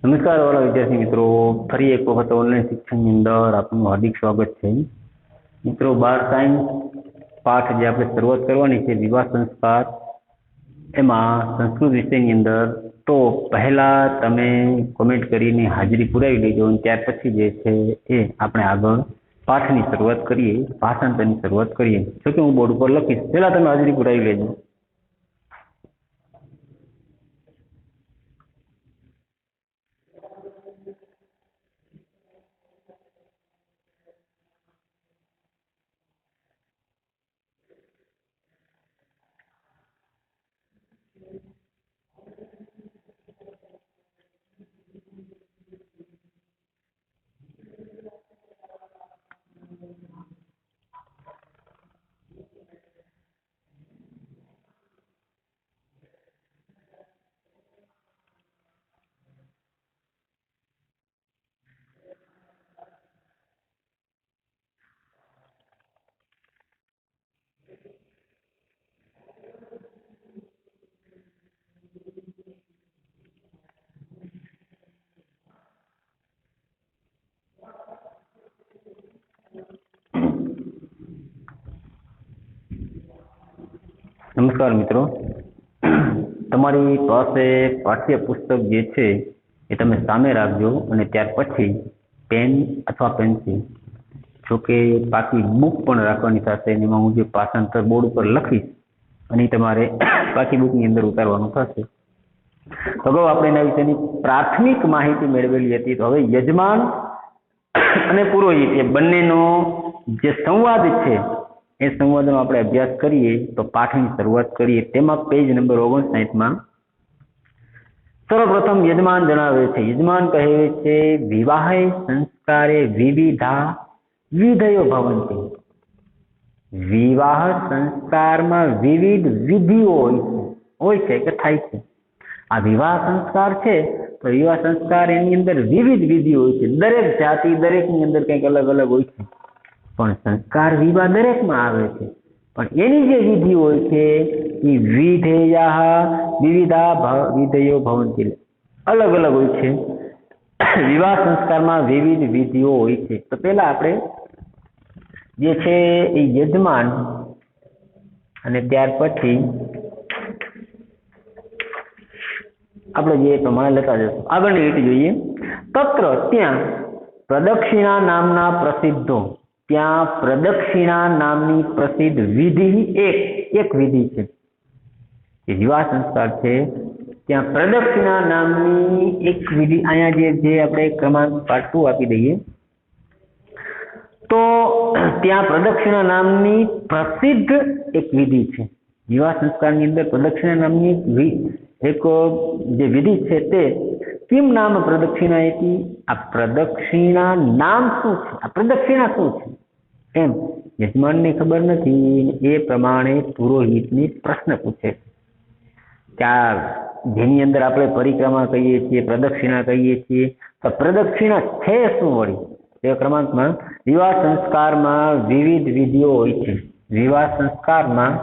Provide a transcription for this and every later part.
નમસ્કાર વાલા વિદ્યાર્થી મિત્રો, ફરી એક વખત ઓનલાઈન શિક્ષણની અંદર આપનું હાર્દિક સ્વાગત છે. મિત્રો, 12 સાયન્સ પાઠ જે આપણે શરૂઆત કરવાની છે વિવાહ સંસ્કાર, એમાં સંસ્કૃત વિષયની અંદર તો પહેલા તમે કોમેન્ટ કરીને હાજરી પુરાવી લેજો અને ત્યાર પછી જે છે એ આપણે આગળ પાઠની શરૂઆત કરીએ, ભાષાંતરની શરૂઆત કરીએ. જો કે હું બોર્ડ ઉપર લખીશ, પહેલા તમે હાજરી પુરાવી લેજો. નમસ્કાર મિત્રો, તમારી પાસે પાઠ્યપુસ્તક જે છે એ તમે સામે રાખજો અને ત્યાર પછી પેન અથવા પેન્સિલ, જો કે પાકી બુક પણ રાખવાની થશે. એમાં હું જે ભાષાંતર બોર્ડ ઉપર લખીશ અને તમારે પાકી બુકની અંદર ઉતારવાનું થશે. તો અગાઉ આપણે એના વિશેની પ્રાથમિક માહિતી મેળવેલી હતી. તો હવે યજમાન અને પુરોહિત એ બંનેનો જે સંવાદ છે એ સંવાદનો આપણે અભ્યાસ કરીએ. તો પાઠની શરૂઆત કરીએ. તેમાં પેજ નંબર 59માં સર્વપ્રથમ યજમાન જણાવે છે. યજમાન કહે છે, વિવાહે સંસ્કારે વિવિધા વિધયો ભવંતિ. વિવાહ સંસ્કારમાં વિવિધ વિધિઓ હોય છે કે થાય છે. આ વિવાહ સંસ્કાર છે તો વિવાહ સંસ્કાર એની અંદર વિવિધ વિધિઓ હોય છે. દરેક જાતિ દરેકની અંદર કંઈક અલગ અલગ હોય છે, પણ સંસ્કાર વિવાહ દરેકમાં આવે છે. પણ એની જે વિધિ હોય છે એ વિધેયા વિવિધા વિધયો ભવંતિ, અલગ અલગ હોય છે. વિવાહ સંસ્કારમાં વિવિધ વિધિઓ હોય છે. તો પહેલા આપણે જે છે એ યજમાન અને ત્યાર પછી આપણે જે પ્રમાણે લેતા જશું. આગળની રીત જોઈએ. તત્ર ત્યાં પ્રદક્ષિણા નામના પ્રસિદ્ધો, ત્યાં પ્રદક્ષિણા નામની પ્રસિદ્ધ વિધિ એક વિધિ છે. જે વિવાહ સંસ્કાર છે ત્યાં પ્રદક્ષિણા નામની એક વિધિ, અહીંયા જે આપણે ક્રમાંક પાર્ટ 2 આપી દઈએ તો ત્યાં પ્રદક્ષિણા નામની પ્રસિદ્ધ એક વિધિ છે. વિવાહ સંસ્કારની અંદર પ્રદક્ષિણા નામની એક જે વિધિ છે તે કિમ નામ પ્રદક્ષિણા હતી. આ પ્રદક્ષિણા નામ શું છે, આ પ્રદક્ષિણા શું છે એમ યજમાનને ખબર નથી. એ પ્રમાણે પુરોહિતને પ્રશ્ન પૂછે કે આ જેની અંદર આપણે પરિક્રમા કહીએ છીએ, પ્રદક્ષિણા કહીએ છીએ, તો પ્રદક્ષિણા છે શું વળી? તે ક્રમાંકમાં વિવાહ સંસ્કારમાં વિવિધ વિધિઓ હોય છે. વિવાહ સંસ્કારમાં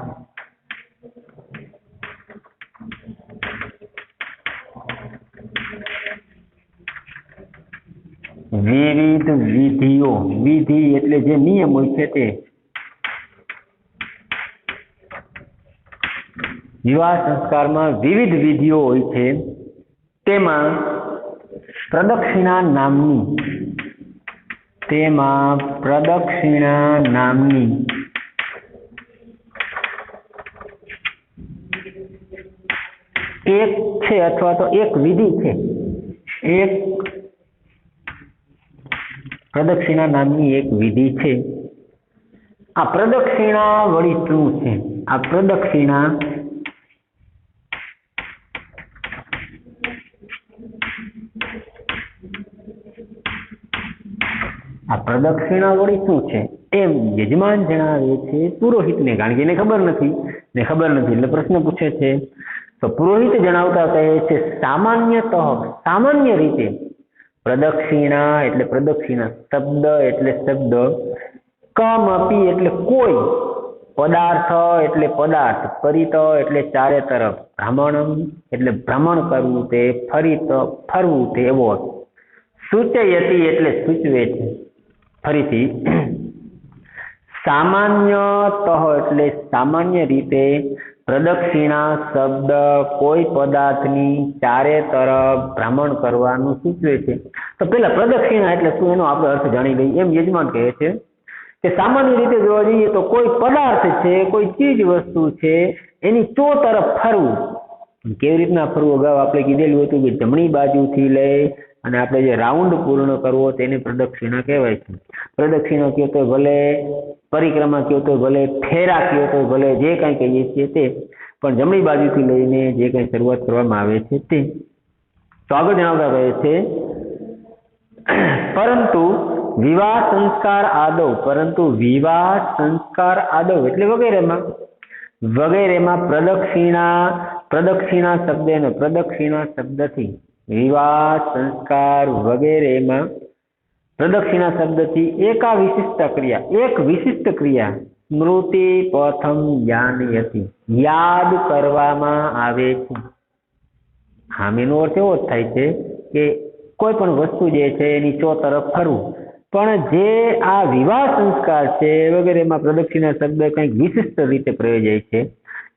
વિવિધ વિધિઓ, વિધિ એટલે જે નિયમ હોય છે તે. વિવાહ સંસ્કારમાં વિવિધ વિધિઓ હોય છે. તેમાં પ્રદક્ષિણા નામની એક છે અથવા તો એક વિધિ છે. એક પ્રદક્ષિણા નામની એક વિધિ છે. આ પ્રદક્ષિણા વળી શું છે? આ પ્રદક્ષિણા વળી શું છે એમ યજમાન જણાવે છે પુરોહિતને, કારણ કે એને ખબર નથી એટલે પ્રશ્ન પૂછે છે. તો પુરોહિત જણાવતા કહે છે, સામાન્ય રીતે પ્રદક્ષિણા એટલે પ્રદક્ષિણા, શબ્દ એટલે શબ્દ, કમ અપી એટલે કોઈ, પદાર્થ એટલે પદાર્થ, પરિત એટલે ચારે તરફ, ભ્રમણમ એટલે ભ્રમણ કરવું તે, ફરિત ફરવું તે એવો. સૂચયતી એટલે સૂચવે છે. ફરીથી સામાન્યતઃ એટલે સામાન્ય રીતે, પ્રદક્ષિણા શબ્દ કોઈ પદાર્થની ચારે તરફ ભ્રમણ કરવાનું સૂચવે છે. તો પેલા પ્રદક્ષિણા એટલે શું એનો આપણે અર્થ જાણી લઈએ. એમ યજમાન કહે છે કે સામાન્ય રીતે જોવા જઈએ તો કોઈ પદાર્થ છે, કોઈ ચીજ વસ્તુ છે, એની ચો તરફ ફરવું. કેવી રીતના ફરવું અગાઉ આપણે કીધેલું હતું કે જમણી બાજુથી લઈ અને આપણે જે રાઉન્ડ પૂર્ણ કરવો તેને પ્રદક્ષિણા કહેવાય છે. પ્રદક્ષિણા કહો તો ભલે, પરિક્રમા કહો તો ભલે, ફેરા કહો તો ભલે, જે કાંઈ કહીએ છીએ તે, પણ જમણી બાજુથી લઈને જે કાંઈ શરૂઆત કરવામાં આવે છે તે. તો આગળ જણાવતા કહે છે પરંતુ વિવાહ સંસ્કાર આદવ, પરંતુ વિવાહ સંસ્કાર આદવ એટલે વગેરેમાં પ્રદક્ષિણા શબ્દથી વિવાહ સંસ્કાર વગેરેમાં પ્રદક્ષિણા શબ્દથી એક વિશિષ્ટ ક્રિયા સ્મૃતિ પ્રથમ યાનયતિ યાદ કરવામાં આવે છે. હામીનો અર્થ એવો જ થાય છે કે કોઈ પણ વસ્તુ જે છે એની ચો તરફ ફરવું. પણ જે આ વિવાહ સંસ્કાર છે વગેરેમાં પ્રદક્ષિણા શબ્દ કંઈક વિશિષ્ટ રીતે પ્રયોજાય છે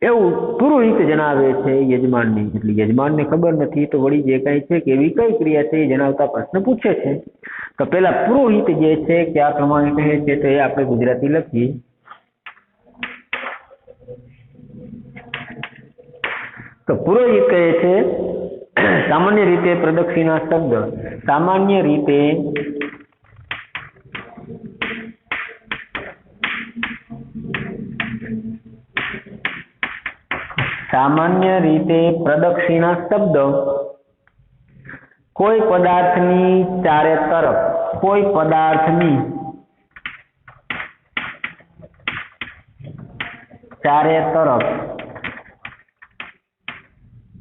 એવું પુરોહિત જણાવે છે યજમાનને. એટલે યજમાનને ખબર નથી તો વળી જે કાંઈ છે કે એવી કઈ ક્રિયા છે એ જણાવતા પ્રશ્ન પૂછે છે. તો પેલા પુરોહિત જે છે કે આ પ્રમાણે કહે છે તો એ આપણે ગુજરાતી લખીએ. તો પુરોહિત કહે છે સામાન્ય રીતે પ્રદક્ષિણા શબ્દ સામાન્ય રીતે પ્રદક્ષિણા શબ્દ કોઈ પદાર્થની ચારે તરફ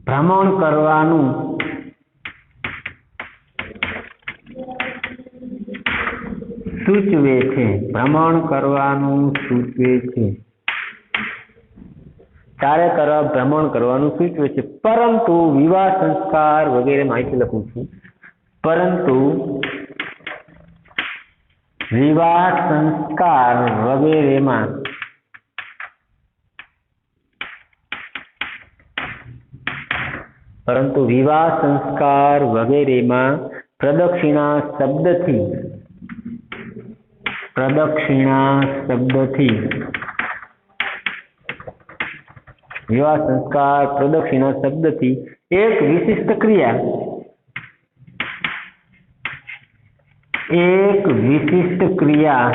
ભ્રમણ કરવાનું સૂચવે છે. ચારે તરફ ભ્રમણ કરવાનું સૂચવે છે. પરંતુ વિવાહ સંસ્કાર વગેરે માહિતી લખું છું. પરંતુ વિવાહ સંસ્કાર વગેરેમાં પ્રદક્ષિણા શબ્દથી વિવાહ સંસ્કાર પ્રદક્ષિણા શબ્દથી એક વિશિષ્ટ ક્રિયા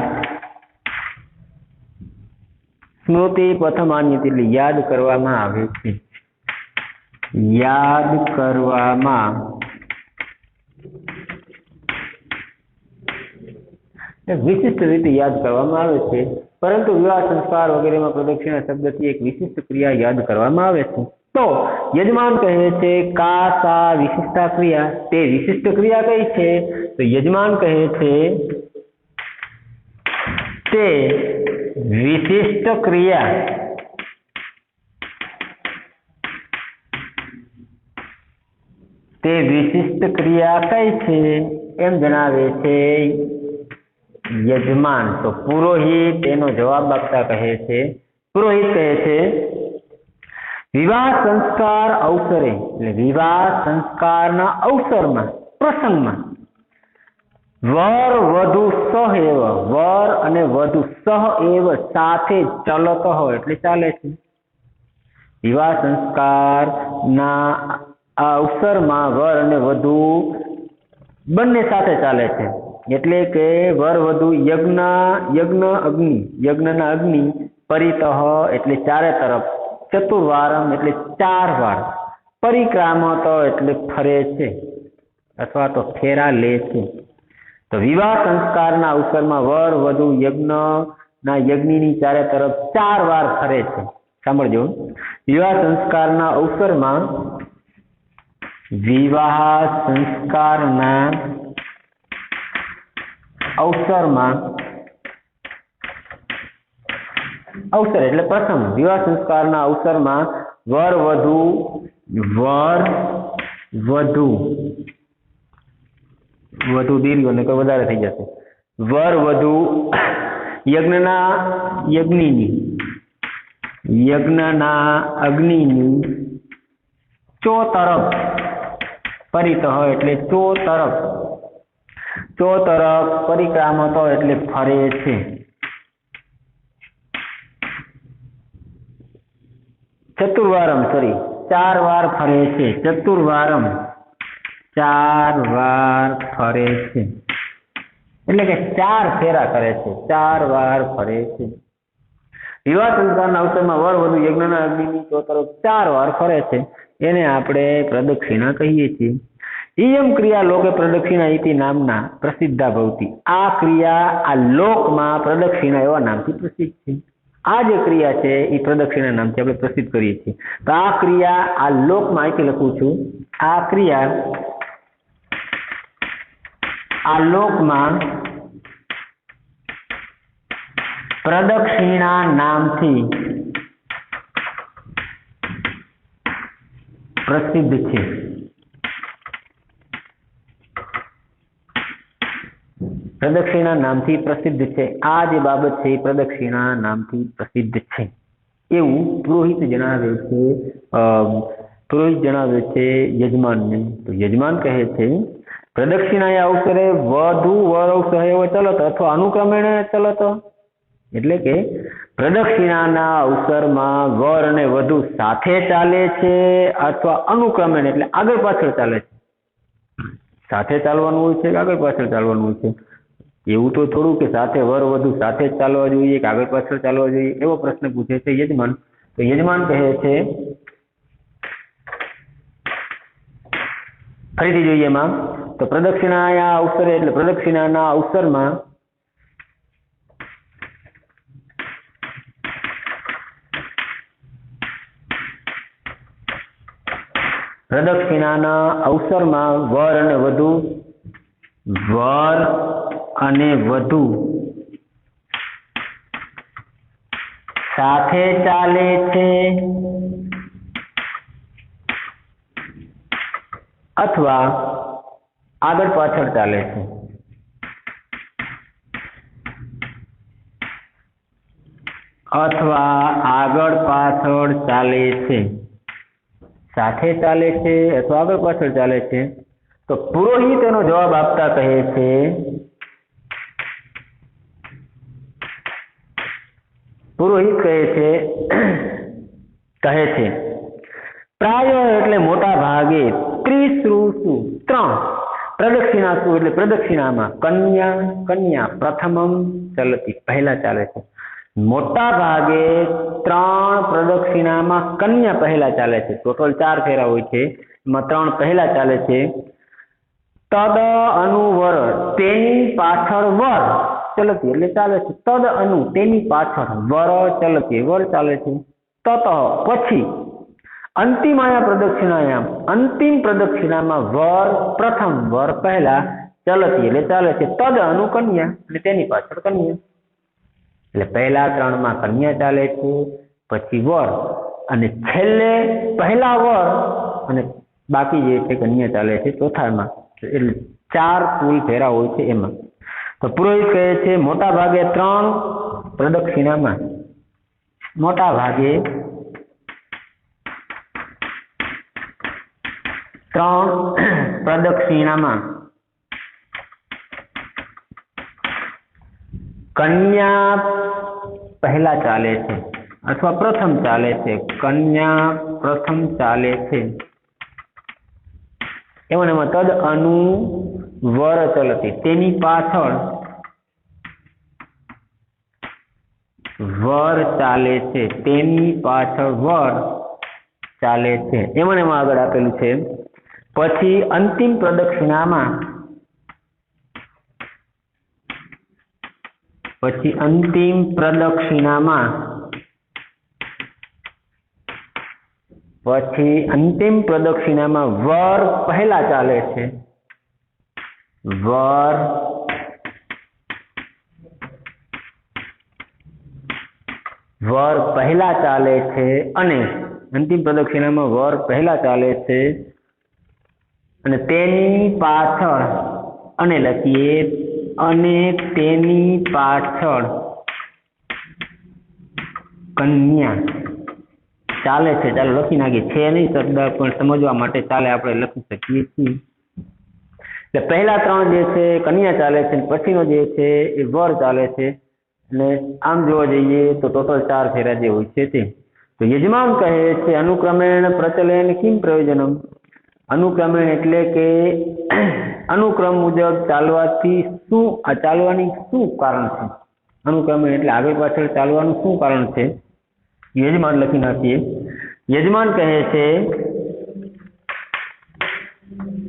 સ્મૃતિ પ્રથમ આન્યતિ એટલે યાદ કરવામાં આવે છે. વિશિષ્ટ રીતે યાદ કરવામાં આવે છે. પરંતુ વિવાહ સંસ્કાર વગેરેમાં પ્રદક્ષિણા શબ્દથી એક વિશિષ્ટ ક્રિયા યાદ કરવામાં આવે છે. તો યજમાન કહે છે કા સા વિશિષ્ટા ક્રિયા, તે વિશિષ્ટ ક્રિયા કઈ છે? તો યજમાન કહે છે તે વિશિષ્ટ ક્રિયા કઈ છે એમ જણાવે છે યજમાન. તો પુરોહિત એનો જવાબ આપતા કહે છે, પુરોહિત કહે છે વિવાહ સંસ્કાર અવસરે એટલે વિવાહ સંસ્કારના અવસરમાં પ્રસંગમાં વર વધુ સહએવ વર અને વધુ સહએવ સાથે ચલત હોય એટલે ચાલે છે. વિવાહ સંસ્કારના આ અવસરમાં વર અને વધુ બંને સાથે ચાલે છે. એટલે કે વર વધુ યજ્ઞના અગ્નિ પરિતઃ એટલે ચારે તરફ, ચતુર્વારમ એટલે 4 વાર, પરિક્રામત એટલે ફરે છે અથવા તો ફેરા લે છે. તો વિવાહ સંસ્કારના અવસરમાં વર વધુ યજ્ઞની ચારે તરફ 4 વાર ફરે છે. સાંભળજો, વિવાહ સંસ્કારના અવસરમાં अवसर एटले प्रथम विवाह संस्कारना अवसरमां वर वधु दीर्घ ने वधारे थई जशे वर वधु यज्ञना अग्निनी चो तरफ परितः एटले चो तरफ परिक्रामतो एटले फरे छे। चतुर्वारम 4 वार फरे छे। चतुर्वारम 4 वार फरे छे एटले के 4 फेरा करे छे। 4 वार फरे छे। विवाह संस्कारना अवसरमा वर वधु यज्ञना अग्निनी चो तरफ 4 वार फरे छे एने आपणे प्रदक्षिणा कहीए छीए। इयं क्रिया लोके प्रदक्षिणा इति नामना प्रसिद्धा भवति। आ क्रिया आ लोकमां प्रदक्षिणा एवा नामथी प्रसिद्ध छे। आ जे क्रिया छे ई प्रदक्षिणा नामथी आपणे प्रसिद्ध करीए छीए। तो आ क्रिया आ लोकमां અહીંથી લખું છું। आ क्रिया आ लोकमां प्रदक्षिणा नामथी प्रसिद्ध छे। प्रदक्षिणा नामथी प्रसिद्ध छे। आ जे बाबत छे प्रदक्षिणा नामथी प्रसिद्ध छे एवं पुरोहित जणावे छे। यजमानने। तो यजमान कहे छे प्रदक्षिणा अवसरे वधु वर सहयोग चलत अथवा अनुक्रमेण चलत एटले के प्रदक्षिणाना अवसरमां वर अने वधु साथे चाले छे अथवा अनुक्रमेण एटले आगळ पाछळ चाले छे। साथे चालवानुं होय छे, आगळ पाछळ चालवानुं होय छे। એવું તો થોડું કે સાથે વર વધુ સાથે જ ચાલવા જોઈએ કે આગળ પાછળ ચાલવા જોઈએ એવો પ્રશ્ન પૂછે છે યજમાન। તો યજમાન કહે છે ફરીથી જોઈએ એમાં તો પ્રદક્ષિણાના અવસરે એટલે પ્રદક્ષિણાના અવસરમાં वर અને વધુ સાથે ચાલે છે અથવા આગળ પાછળ ચાલે છે। સાથે ચાલે છે અથવા આગળ પાછળ ચાલે છે। તો પુરોહિત એનો જવાબ આપતા કહે છે प्राय एटले मोटा भागे त्रिश्रुषु 3 प्रदक्षिणासु एटले प्रदक्षिणामां कन्या प्रथमम चलती पहला चाले छे। मोटा भागे 3 प्रदक्षिणामां कन्या पहला चाले छे। टोटल 4 फेरा होय छे एमां 3 पहला चाले छे। तद अनुवर तेनी पाछळ वर चलती एटले चाले छे। तद अनु तेनी पाछळ वर चलती वर चाले छे। तत पछी अंतिमाया प्रदक्षिणायाम अंतिम प्रदक्षिणामां वर प्रथम वर पहला चलती एटले चाले छे। तद अनु कन्या एटले तेनी पाछळ कन्या एटले पहला 3 मां कन्या चाले छे पछी वर अने छेल्ले पहला वर अने बाकी जे छे कन्या चाले छे चौथामां। एटले 4 कुल फेरा होय छे एमां। तो पुरोहित कहे छे मोटा भागे 3 प्रदक्षिणामां मोटा भागे 3 प्रदक्षिणामां कन्या पहला चाले छे अथवा प्रथम चाले छे। कन्या प्रथम चाले छे एवं तद अनु वर चलती तेनी पाछळ वर चाले छे। तेनी पाछळ वर चाले छे एवं आगळ आपेલું છે। પછી અંતિમ પ્રદક્ષિણામાં वर પહેલા ચાલે છે। વર પહેલા ચાલે છે અને અંતિમ પ્રદક્ષિણામાં વર પહેલા ચાલે છે અને તેની પાછળ અને લખીએ અને તેની પાછળ કન્યા ચાલે છે. ચાલો લખી નાખીએ, છે નહીં શબ્દ પણ સમજવા માટે ચાલે આપણે લખી શકીએ છીએ. એટલે પહેલા 3 જે છે કન્યા ચાલે છે, પછીનો જે છે એ વર ચાલે છે. અને આમ જોવા જઈએ તો ટોટલ 4 ફેરા જે હોય છે તે. તો યજમાન કહે છે અનુક્રમેણ પ્રચલન કિમ પ્રયોજનમ. અનુક્રમેણ એટલે કે અનુક્રમ મુજબ ચાલવાથી ચાલવાની શું કારણ છે. અનુક્રમેણ એટલે આગળ પાછળ ચાલવાનું શું કારણ છે. યજમાન લખી નાખીએ. યજમાન કહે છે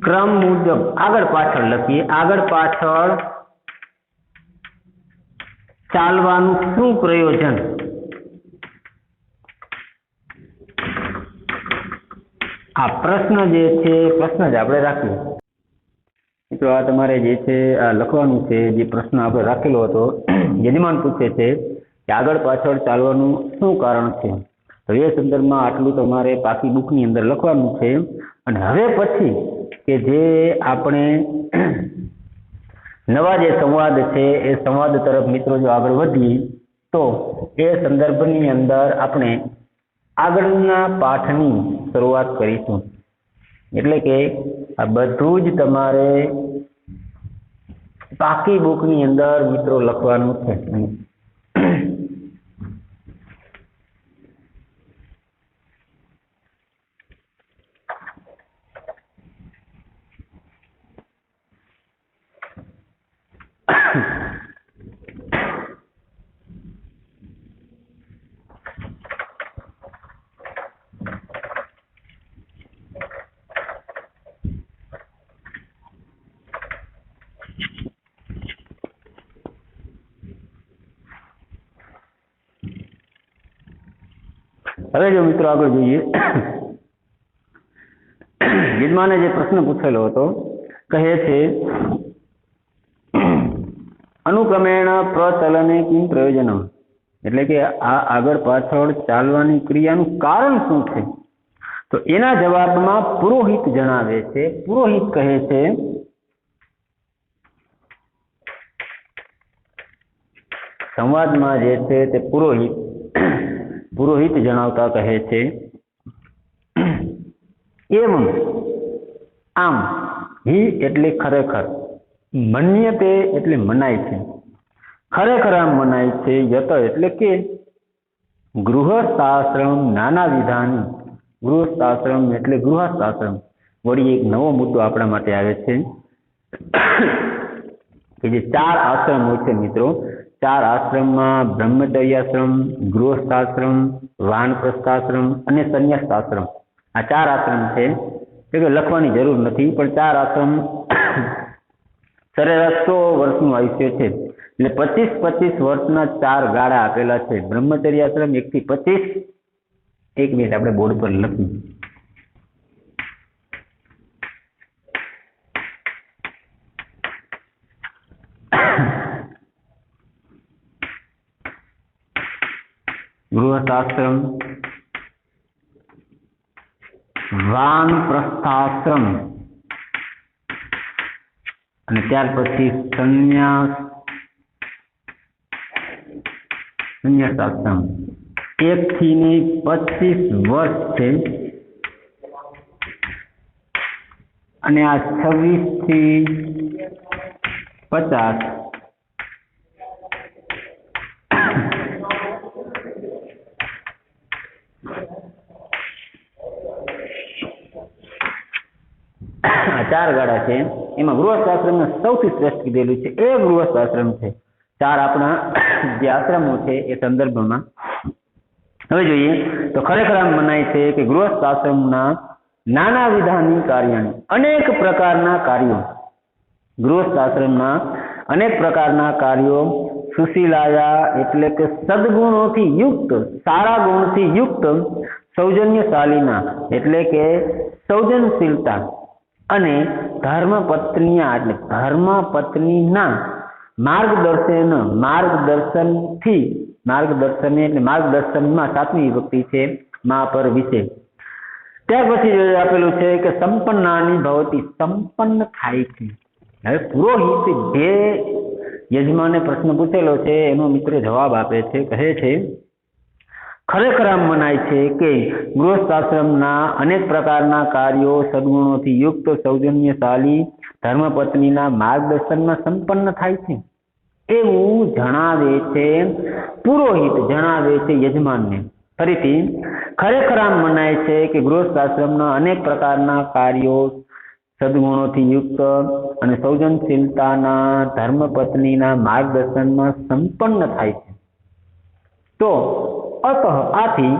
ક્રમ મુજબ આગળ પાછળ લખીએ, આગળ પાછળ ચાલવાનું શું પ્રયોજન. આ પ્રશ્ન જે છે પ્રશ્ન જ આપણે રાખીએ મિત્રો. આ તમારે જે છે આ લખવાનું છે, જે પ્રશ્ન આપણે રાખેલો હતો. યજમાન પૂછે છે કે આગળ પાછળ ચાલવાનું શું કારણ છે. તો એ સંદર્ભમાં આટલું તમારે પાકી બુકની અંદર લખવાનું છે. અને હવે પછી કે જે આપણે નવા જે સંવાદ છે એ સંવાદ તરફ મિત્રો જો આગળ વધીએ તો એ સંદર્ભની અંદર આપણે આગળના પાઠની શરૂઆત કરીશું. એટલે કે આ બધું જ તમારે પાકી બુકની અંદર મિત્રો લખવાનું છે. હવે જો મિત્રો આગળ જોઈએ, યજમાને જે પ્રશ્ન પૂછેલો હતો કહે છે અનુક્રમેણ પ્રચલને કિમ પ્રયોજનમ. એટલે કે આ આગળ પાછળ ચાલવાની ક્રિયાનું કારણ શું છે. તો એના જવાબમાં પુરોહિત જણાવે છે. પુરોહિત કહે છે સંવાદમાં જે છે તે પુરોહિત જણાવતા કહે છે એમ આમ હિ એટલે ખરેખર, મન્યતે એટલે મનાય છે, ખરેખર આમ મનાય છે, યત એટલે કે ગૃહસ્થાશ્રમ નાના વિધાની. ગૃહસ્થાશ્રમ એટલે ગૃહસ્થાશ્રમ. વળી એક નવો મુદ્દો આપણા માટે આવે છે કે જે 4 આશ્રમ હોય છે મિત્રો. 4 આશ્રમમાં બ્રહ્મચર્યાશ્રમ, ગૃહસ્થાશ્રમ, વાનપ્રસ્થાશ્રમ અને સંન્યાસાશ્રમ. આ 4 આશ્રમ છે. એટલે લખવાની જરૂર નથી, પણ 4 આશ્રમ સરેરાશ 100 વર્ષનું આયુષ્ય છે. એટલે 25-25 વર્ષના 4 ગાળા આપેલા છે. બ્રહ્મચર્યાશ્રમ 1 થી 25. 1 મિનિટ આપણે બોર્ડ પર લખીએ. ગૃહસ્થાશ્રમ, વાનપ્રસ્થાશ્રમ અને ત્યાર પછી સંન્યાસાશ્રમ. 1 થી 25 વર્ષ છે અને આ 26 થી 50 4 ગાળા છે. એમાં ગૃહસ્થાશ્રમને સૌથી શ્રેષ્ઠ કીધેલું છે એ ગૃહસ્થાશ્રમ છે. 4 આપણા જે આશ્રમો છે એ સંદર્ભમાં હવે જોઈએ તો ખરેખર આમ મનાય છે કે ગૃહસ્થાશ્રમના નાના વિધાની કાર્યની અનેક પ્રકારના કાર્યો. ગૃહસ્થાશ્રમના અનેક પ્રકારના કાર્યો સુશીલાયા એટલે કે સદગુણોથી યુક્ત, સારા ગુણથી યુક્ત, સૌજન્યશાલીના એટલે કે સૌજનશીલતા અને ધર્મપત્નીના માર્ગદર્શનથી मार्गदर्शन એટલે માર્ગદર્શનમાં સાતમી વિભક્તિ છે મા પર વિશે. ત્યાર પછી આપેલું છે કે સંપન્નાની ભવતી, સંપન્ન થાય છે. હવે પુરોહિત જે યજમાને પ્રશ્ન પૂછેલો છે એનો મિત્ર જવાબ આપે છે, કહે છે ખરેખર આમ મનાય છે કે ગૃહસ્થાશ્રમના અનેક પ્રકારના કાર્યો સદગુણોથી યુક્ત સૌજન્યશાળી ધર્મપત્નીના માર્ગદર્શનમાં સંપન્ન થાય છે એવું જણાવે છે પુરોહિત, જણાવે છે યજમાનને. ફરીથી, ખરેખર આમ મનાય છે કે ગૃહસ્થાશ્રમના અનેક પ્રકારના કાર્યો સદગુણોથી યુક્ત અને સૌજનશીલતાના ધર્મપત્નીના માર્ગદર્શનમાં સંપન્ન થાય છે. તો અતઃ આથી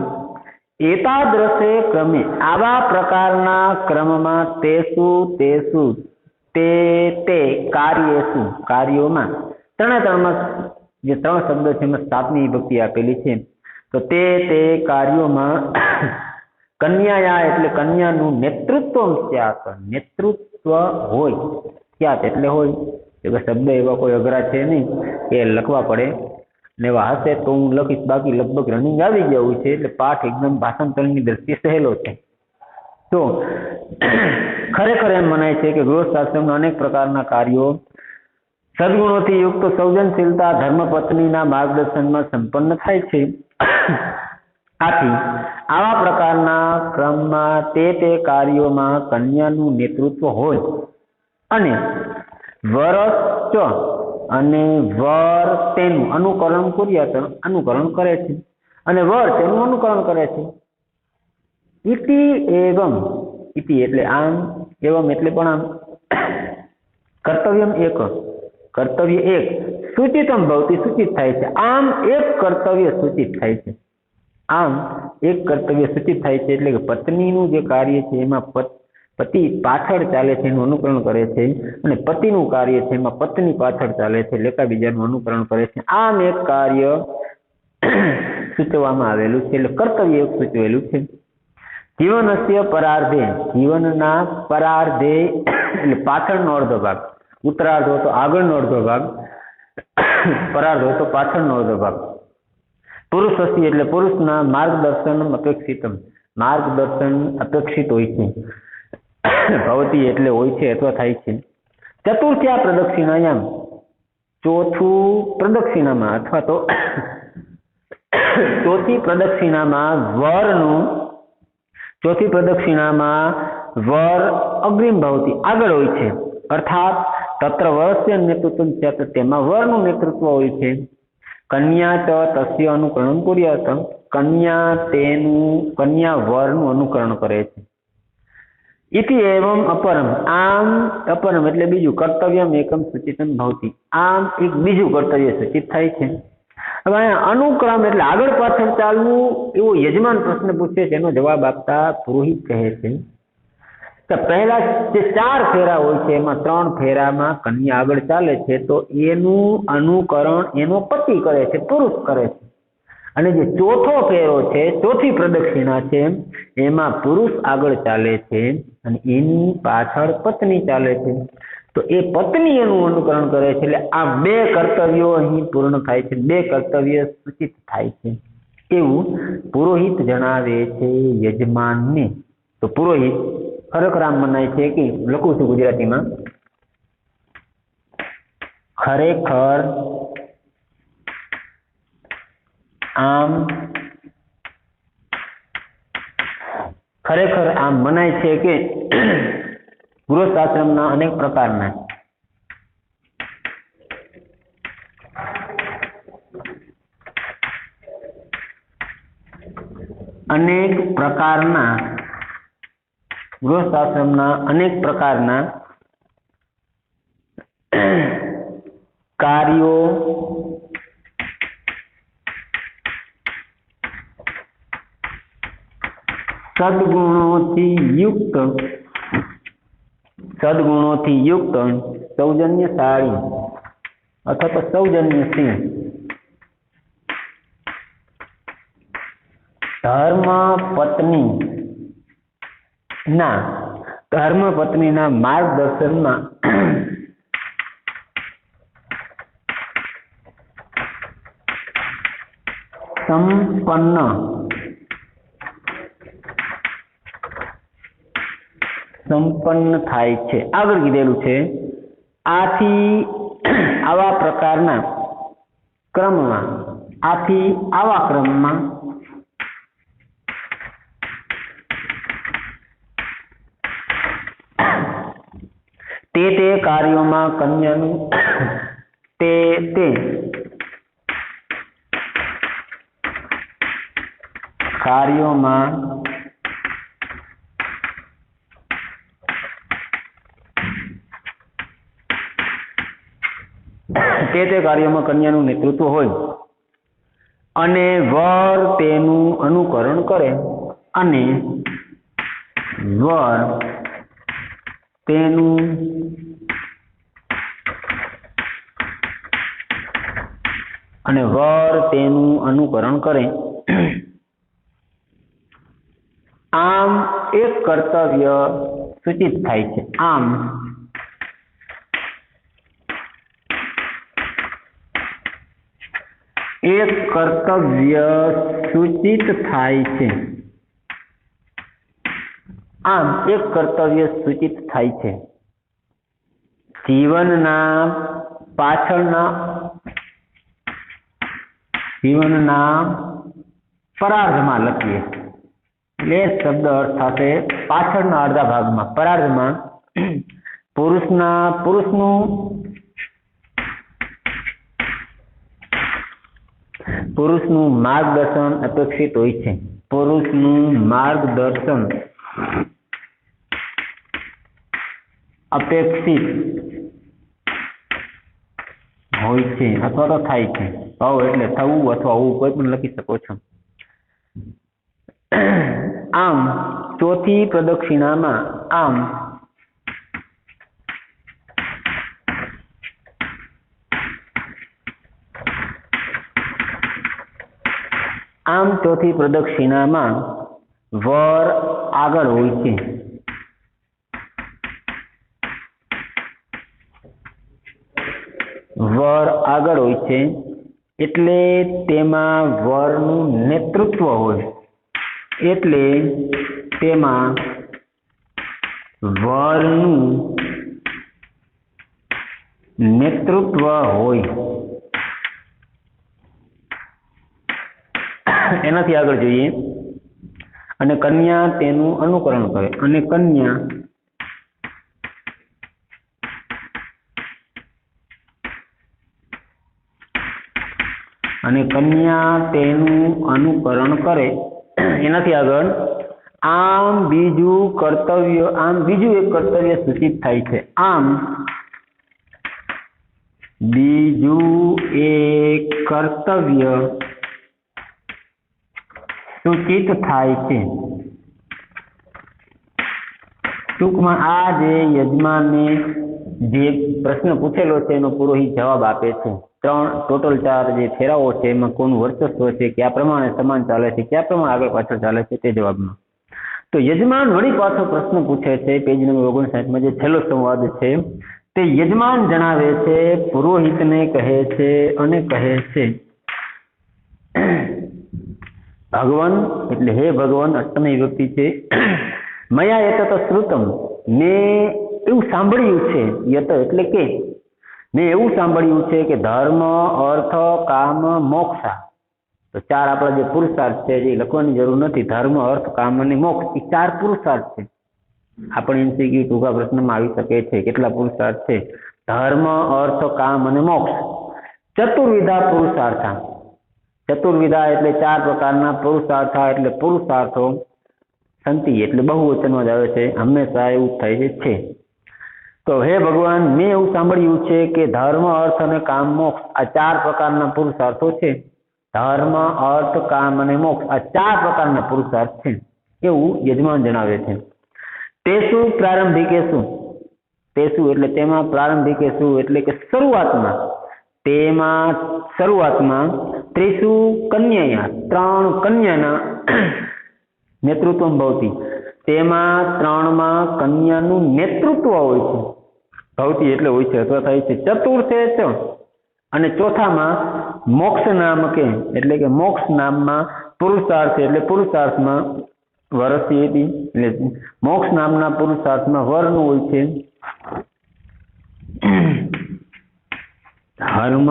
એતાદ્રશે ક્રમે, આવા પ્રકારના ક્રમમાં તેસુ તેસુ તે કાર્યેસુ, કાર્યોમાં ત્રણમાં જે ત્રણ શબ્દ છે એમાં સાતમી વિભક્તિ આપેલી છે. તો તે કાર્યોમાં કન્યાયા એટલે કન્યાનું નેતૃત્વ સ્યાત, નેતૃત્વ હોય. સ્યાત એટલે હોય. એવા શબ્દ એવા કોઈ અઘરા છે નહીં કે લખવા પડે ને એવા હશે તો હું લખીશ, બાકી લગભગ રનિંગ આવી ગયું છે એટલે પાઠ એકદમ ભાષાંતરની દ્રષ્ટિએ સહેલો છે. તો ખરેખર એમ મનાય છે કે ગૃહસ્થાશ્રમના અનેક પ્રકારના કાર્યો સદગુણોથી યુક્ત સૌજનશીલતા ધર્મપત્નીના માર્ગદર્શનમાં સંપન્ન થાય છે. આથી આવા પ્રકારના ક્રમમાં તે કાર્યોમાં કન્યાનું નેતૃત્વ હોય અને વરશ્ચ અને વર તેનું અનુકરણ અનુકરણ કરે છે અને વર તેનું અનુકરણ કરે છે. ઇતિ એવમ, ઇતિ એટલે આમ, એવમ એટલે પણ આમ. કર્તવ્યમ એક, કર્તવ્ય એક સૂચિતમ ભવતી, સૂચિત થાય છે. આમ એક કર્તવ્ય સૂચિત થાય છે. આમ એક કર્તવ્ય સૂચિત થાય છે એટલે કે પત્નીનું જે કાર્ય છે એમાં પતિ પાછળ ચાલે છે એનું અનુકરણ કરે છે અને પતિનું કાર્ય છે એમાં પત્ની પાછળ ચાલે છે, લેખા બીજાનું અનુકરણ કરે છે. આમ એક કાર્ય સૂચવવામાં આવેલું છે એટલે કર્તવ્ય એક સૂચવેલું છે. જીવનસ્ય પરાર્ધે, જીવનના પરાર્ધે એટલે પાછળનો અડધો ભાગ, ઉત્તરાર્ધ હોય તો આગળનો અડધો ભાગ, પરાર્ધ હોય તો પાછળનો અડધો ભાગ. પુરુષસ્ય એટલે પુરુષના માર્ગદર્શન અપેક્ષિતમ, માર્ગદર્શન અપેક્ષિત હોય છે. ભવતી એટલે હોય છે અથવા થાય છે. ચતુર્થ્યા પ્રદક્ષિણાયામ, ચોથું પ્રદક્ષિણામાં અથવા તો ચોથી પ્રદક્ષિણામાં વરનું, ચોથી પ્રદક્ષિણામાં વર અગ્રિમ ભવતી આગળ હોય છે. અર્થાત તત્ર વરસ્ય નેતૃત્વ છે, તેમાં વરનું નેતૃત્વ હોય છે. કન્યા ચ તસ્ય અનુકરણ કુર્યાત, કન્યા તેનું, કન્યા વરનું અનુકરણ કરે છે. ઇતિ એવમ અપરમ, આમ અપરમ એટલે બીજું, કર્તવ્યમ એકમ સૂચિતમ ભવતી, આમ એક બીજું કર્તવ્ય સૂચિત થાય છે. હવે અહીંયા અનુક્રમ એટલે આગળ પાછળ ચાલવું એવો યજમાન પ્રશ્ન પૂછે છે, એનો જવાબ આપતા પુરોહિત કહે છે કે પહેલા જે 4 ફેરા હોય છે એમાં 3 ફેરામાં કન્યા આગળ ચાલે છે તો એનું અનુકરણ એનો પતિ કરે છે, પુરુષ કરે છે. અને જે ચોથો ફેરો છે, ચોથી પ્રદક્ષિણા છે, એમાં પુરુષ આગળ ચાલે છે અને એની પાછળ પત્ની ચાલે છે. તો એ પત્ની એનું અનુકરણ કરે છે એટલે આ 2 કર્તવ્યો અહીં પૂર્ણ થાય છે, 2 કર્તવ્ય સૂચિત થાય છે એવું પુરોહિત જણાવે છે યજમાનને. તો પુરોહિત ખરેખર આમ મનાય છે કે, લખું છું ગુજરાતીમાં, ખરેખર આમ, ખરેખર આમ મનાય છે કે ગૃહસ્થાશ્રમના અનેક પ્રકારના ગૃહસ્થાશ્રમના અનેક પ્રકારના કાર્યો સદગુણોથી યુક્ત સૌજન્યશાળી અથવા તો સૌજન્યશીલ ધર્મપત્નીના માર્ગદર્શનમાં સંપન્ન થાય છે. આગળ કીધેલું છે આથી આવા પ્રકારના ક્રમમાં, આથી આવા ક્રમમાં તે કાર્યોમાં કન્યાનું તે કાર્યોમાં કાર્યોમાં કન્યાનું નેતૃત્વ હોય અને વર તેનું અનુકરણ કરે અને વર તેનું અનુકરણ કરે. આમ એક કર્તવ્ય સૂચિત થાય છે. આમ એક કર્તવ્ય સૂચિત થાય છે. આમ એક કર્તવ્ય સૂચિત થાય છે. જીવનના પરાર્ધમાં લખીએ એટલે શબ્દ અર્થ થશે પાછળના અડધા ભાગમાં. પરાર્ધમાં પુરુષનું માર્ગદર્શન અપેક્ષિત હોય છે. પુરુષનું માર્ગદર્શન અપેક્ષિત હોય છે અથવા તો થાય છે. ભાવ એટલે થવું અથવા હોવું, કોઈ પણ લખી શકો છો. આમ ચોથી પ્રદક્ષિણામાં ચોથી પ્રદક્ષિણામાં વર આગળ હોય છે. એટલે તેમાં વરનું નેતૃત્વ હોય. એનાથી આગળ જોઈએ અને કન્યા તેનું અનુકરણ કરે અને કન્યા તેનું અનુકરણ કરે. એનાથી આગળ આમ બીજું એક કર્તવ્ય સૂચિત થાય છે. આમ બીજું એક કર્તવ્ય સૂચિત થાય છે. ટૂંકમાં આ જે યજમાનને જે પ્રશ્ન પૂછેલો છે એનો પુરોહિત જવાબ આપે છે. ટોટલ 4 જે ફેરાઓ છે એમાં કોનું વર્ચસ્વ છે, કયા પ્રમાણે સમાન ચાલે છે, કયા પ્રમાણે આગળ પાછળ ચાલે છે તે જવાબમાં. તો યજમાન વળી પાછો પ્રશ્ન પૂછે છે. પેજ નંબર 59 જે છેલ્લો સંવાદ છે તે યજમાન જણાવે છે, પુરોહિતને કહે છે અને કહે છે ભગવાન એટલે હે ભગવાન, અષ્ટમી વિભક્તિ છે. મયા યત શ્રુતમ, મેં એવું સાંભળ્યું છે. યત એટલે કે મેં એવું સાંભળ્યું છે કે ધર્મ, અર્થ, કામ, મોક્ષ. તો 4 આપણા જે પુરુષાર્થ છે એ લખવાની જરૂર નથી. ધર્મ, અર્થ, કામ અને મોક્ષ એ 4 પુરુષાર્થ છે. આપણે એમસીક્યુ ટૂંકા પ્રશ્નમાં આવી શકે છે કેટલા પુરુષાર્થ છે. ધર્મ, અર્થ, કામ અને મોક્ષ. ચતુર્વિધા પુરુષાર્થા. ચતુર્વિધા એટલે 4 પ્રકારના પુરુષાર્થ. એટલે પુરુષાર્થો સંતિ એટલે બહુવચનમાં જ આવે છે. હંમેશા એવું થાય છે. તો હે ભગવાન, મેં એવું સાંભળ્યું છે કે ધર્મ, અર્થ અને કામ, મોક્ષ આ 4 પ્રકારના પુરુષાર્થો છે. ધર્મ, અર્થ, કામ અને મોક્ષ આ 4 પ્રકારના પુરુષાર્થ છે એવું યજમાન જણાવે છે. તેસુ પ્રારંભિકેસુ. તેસુ એટલે તેમાં, પ્રારંભિકેસુ એટલે કે શરૂઆતમાં ત્રીસુ કન્યા 3 કન્યાના નેતૃત્વ ભવતી. તેમાં 3માં કન્યાનું નેતૃત્વ હોય છે. ભવતી એટલે હોય છે અથવા થાય છે. ચતુર્થે અને ચોથામાં મોક્ષ નામ કે એટલે કે મોક્ષ નામમાં પુરુષાર્થ એટલે પુરુષાર્થમાં વરસી હતી એટલે મોક્ષ નામના પુરુષાર્થમાં વર્ણ હોય છે ધર્મ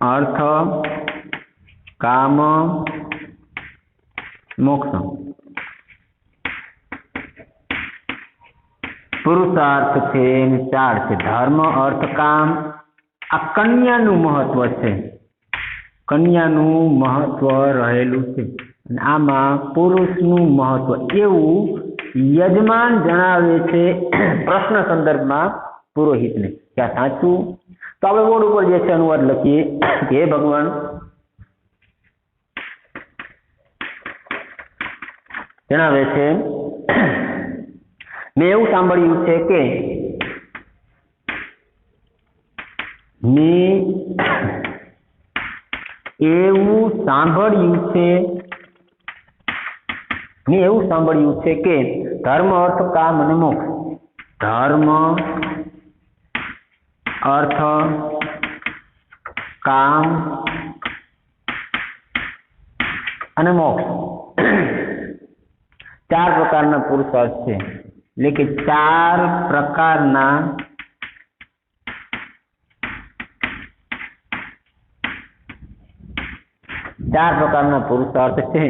अर्थ काम मोक्ष पुरुषार्थ छे 4 छे धर्म अर्थ काम आ कन्यानु महत्व छे कन्यानु महत्व रहेलू छे आमां पुरुषनु महत्व एवं यजमान जणावे छे प्रश्न संदर्भमां पुरोहितने क्या साचुं तो આપણે બોર્ડ ઉપર જે છે અનુવાદ લખીએ કે હે ભગવાન જણાવે છે મેં એવું સાંભળ્યું છે કે મેં એવું સાંભળ્યું છે કે ધર્મ અર્થ કામ અને મોક્ષ ધર્મ अर्थ काम અને મોક્ષ 4 પ્રકારના પુરુષાર્થ છે એટલે કે 4 પ્રકારના પુરુષાર્થ છે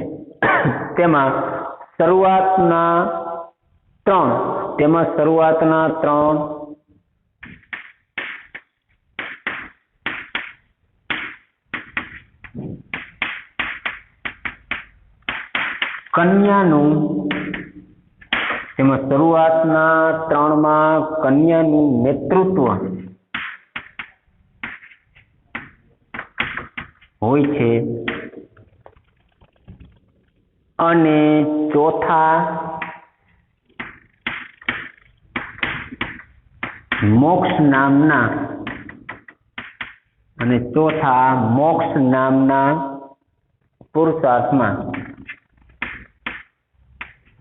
તેમાં શરૂઆતના 3 કન્યાનું તેમાં શરૂઆતના 3માં કન્યાનું નેતૃત્વ હોય છે અને ચોથા મોક્ષ નામના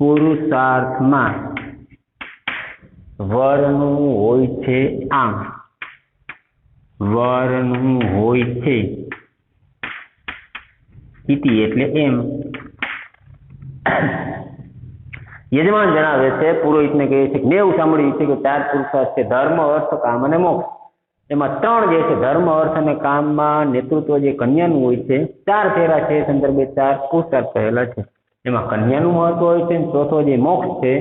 પુરુષાર્થમાં વર્ણનું હોય છે આમ વર્ણનું હોય છે ઇતિ એટલે એમ યજમાન જણાવે છે પુરોહિતને કહે છે મેં એવું સાંભળ્યું છે કે 4 પુરુષાર્થ છે ધર્મ અર્થ કામ અને મોક્ષ એમાં 3 જે છે ધર્મ અર્થ અને કામમાં નેતૃત્વ જે કન્યાનું હોય છે 4 ફેરા છે સંદર્ભે 4 પુરુષાર્થ કહેલા છે એમાં કન્યાનું મહત્વ હોય છે ચોથો જે મોક્ષ છે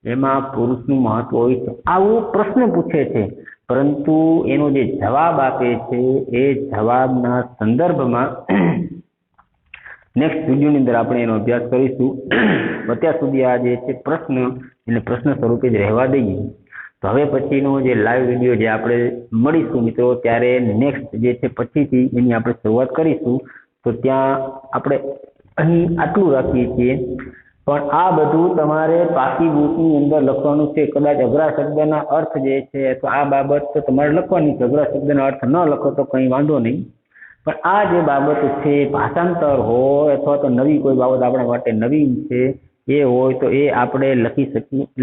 એમાં પુરુષનું મહત્વ હોય છે આવું પ્રશ્ન પૂછે છે પરંતુ એનો જે જવાબ આપે છે એ જવાબના સંદર્ભમાં નેક્સ્ટ વિડીયોની અંદર આપણે એનો અભ્યાસ કરીશું અત્યાર સુધી આ જે છે પ્રશ્ન એને પ્રશ્ન સ્વરૂપે જ રહેવા દઈએ તો હવે પછીનો જે લાઈવ વિડીયો જે આપણે મળીશું મિત્રો ત્યારે નેક્સ્ટ જે છે પછીથી એની આપણે શરૂઆત કરીશું તો ત્યાં આપણે અહીં આટલું રાખીએ છીએ પણ આ બધું તમારે પાકી બુકની અંદર લખવાનું છે કદાચ અઘરા શબ્દના અર્થ જે છે તો આ બાબત તો તમારે લખવાની છે અઘરા શબ્દના અર્થ ન લખો તો કંઈ વાંધો નહીં પણ આ જે બાબત છે ભાષાંતર હોય અથવા તો નવી કોઈ બાબત આપણા માટે નવીન છે એ હોય તો એ આપણે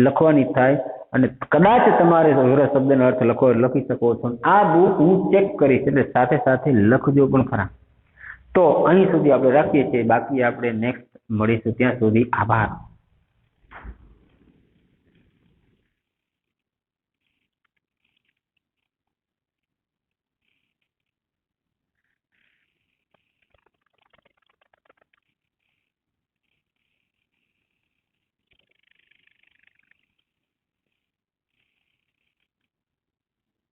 લખવાની થાય અને કદાચ તમારે અઘરા શબ્દનો અર્થ લખી શકો છો આ બુક હું ચેક કરીશ એટલે સાથે સાથે લખજો પણ ખરા તો અહીં સુધી આપણે રાખીએ છીએ બાકી આપણે નેક્સ્ટ મળીશું ત્યાં સુધી આભાર